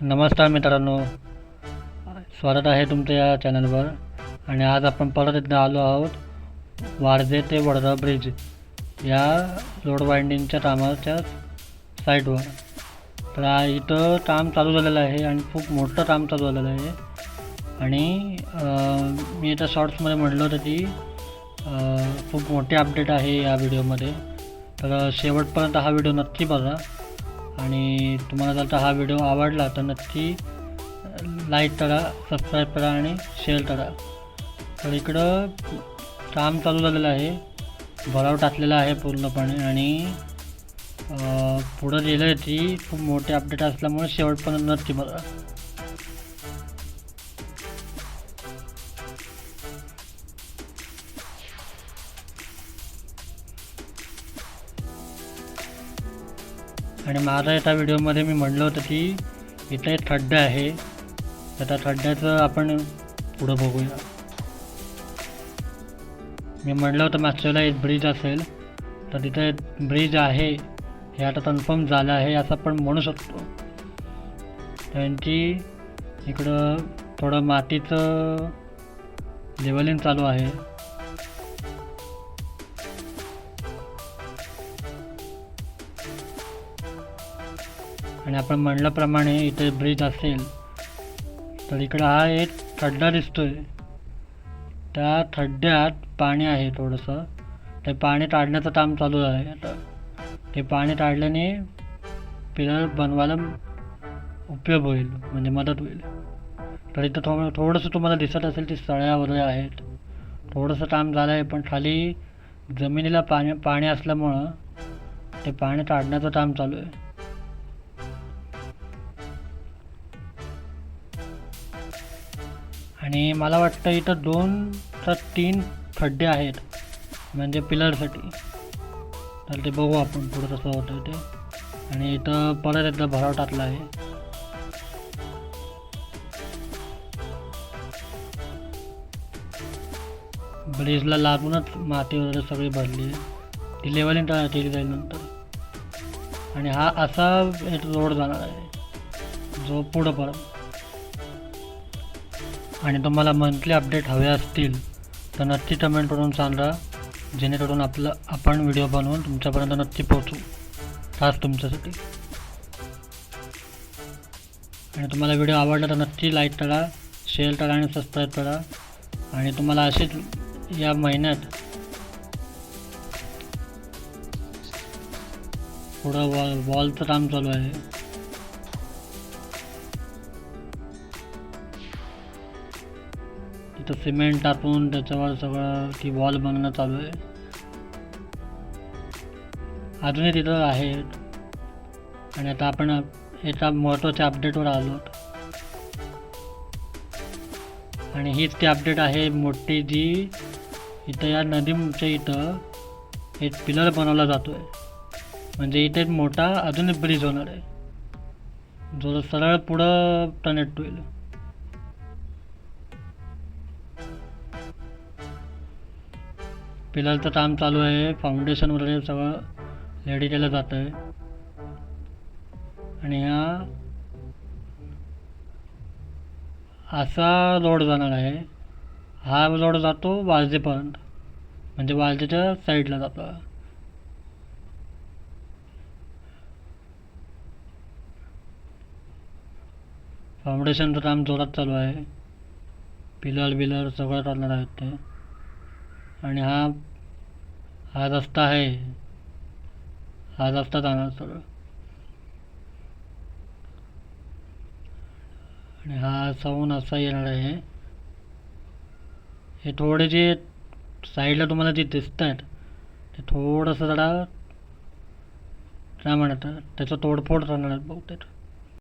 नमस्कार मित्रांनो, स्वागत आहे तुमचं या चॅनलवर. आणि आज आपण परत एकदा आलो आहोत वारजे ते वडोदरा ब्रिज या रोड वाइंडिंगच्या कामाच्या साईटवर. तर इथं काम चालू झालेलं आहे आणि खूप मोठं काम चालू झालेलं आहे. आणि मी इथं शॉर्ट्समध्ये म्हटलं होतं की खूप मोठी अपडेट आहे या व्हिडिओमध्ये. तर शेवटपर्यंत हा व्हिडिओ नक्की बघा. आणि तुम्हाला जर हा व्हिडिओ आवडला तर नक्की लाईक करा, सबस्क्राईब करा आणि शेअर करा. तर इकडं काम चालू झालेलं आहे, भराव टाकलेला आहे पूर्णपणे. आणि पुढं गेलं ती खूप मोठी अपडेट असल्यामुळे शेवटपर्यंत नक्की बघा. आणि माझ्या एका व्हिडिओमध्ये मी म्हणलं होतं की इथं एक खड्डा आहे, तर त्या खड्ड्याचं आपण पुढं बघूया. मी म्हटलं होतं मागच्याला एक ब्रिज असेल, तर तिथे ब्रिज आहे हे आता कन्फर्म झालं आहे असं आपण म्हणू शकतो. त्यांची इकडं थोडं मातीचं लेवलिंग चालू आहे. आणि आपण म्हणल्याप्रमाणे इथे ब्रिज असेल, तर इकडं हा एक खड्डा दिसतोय. त्या खड्ड्यात पाणी आहे थोडंसं. ते पाणी काढण्याचं काम चालू आहे आता. ते पाणी काढल्याने पिलर बनवायला उपयोग होईल, म्हणजे मदत होईल. तर इथं थोडंसं तुम्हाला दिसत असेल की सळ्या वगैरे आहेत. थोडंसं काम झालं आहे, पण खाली जमिनीला पाणी असल्यामुळं ते पाणी काढण्याचं काम चालू आहे. आणि मला वाटतं इथं 2 तर 3 खड्डे आहेत म्हणजे पिलरसाठी. तर ते बघू आपण पुढं कसं होतं ते. आणि इथं परत एकदा भराव टाकला आहे. ब्रिजला लागूनच माती वगैरे सगळी भरली आहे. ती लेवलिंग केली जाईल नंतर. आणि हा असा एक रोड जाणार आहे जो पुढं परत. आणि तुम्हाला मंथली अपडेट हवे असतील तर नक्की कमेंट करून सांगा, जेणेकरून आपण व्हिडिओ बनवून तुमच्यापर्यंत नक्की पोहोचू, खास तुमच्यासाठी. आणि तुम्हाला व्हिडिओ आवडला तर नक्की लाईक करा, शेअर करा आणि सबस्क्राईब करा. आणि तुम्हाला असेच या महिन्यात पुढं वॉलचं काम चालू आहे. इथं सिमेंट टाकून त्याच्यावर सगळं ती वॉल बनवणं चालू आहे. अजूनही तिथं आहे. आणि आता आपण एका महत्त्वाच्या अपडेटवर आलो. आणि हीच ती अपडेट आहे मोठी, जी इथं या नदीच्या इथं एक पिलर बनवला जातो आहे. म्हणजे इथे एक मोठा अजून एक ब्रिज होणार आहे, जो सरळ पुढं कनेक्ट होईल. पिलरचं काम चालू आहे, फाउंडेशन वगैरे सगळं रेडी केलं जातं आहे. आणि हा असा रोड जाणार आहे. हा रोड जातो वाळजेपर्यंत, म्हणजे वाळजेच्या साईडला जातो. फाउंडेशनचं काम जोरात चालू आहे. पिलर सगळं करणार आहेत ते. आणि हा रस्ता आहे, हा रस्ता जाणार सगळं. आणि हा साऊन असा येणार आहे. हे थोडे जे साईडला तुम्हाला जे दिसत आहेत ते थोडंसं जरा काय म्हणतात, त्याचं तोडफोड करणार आहेत बहुतेक.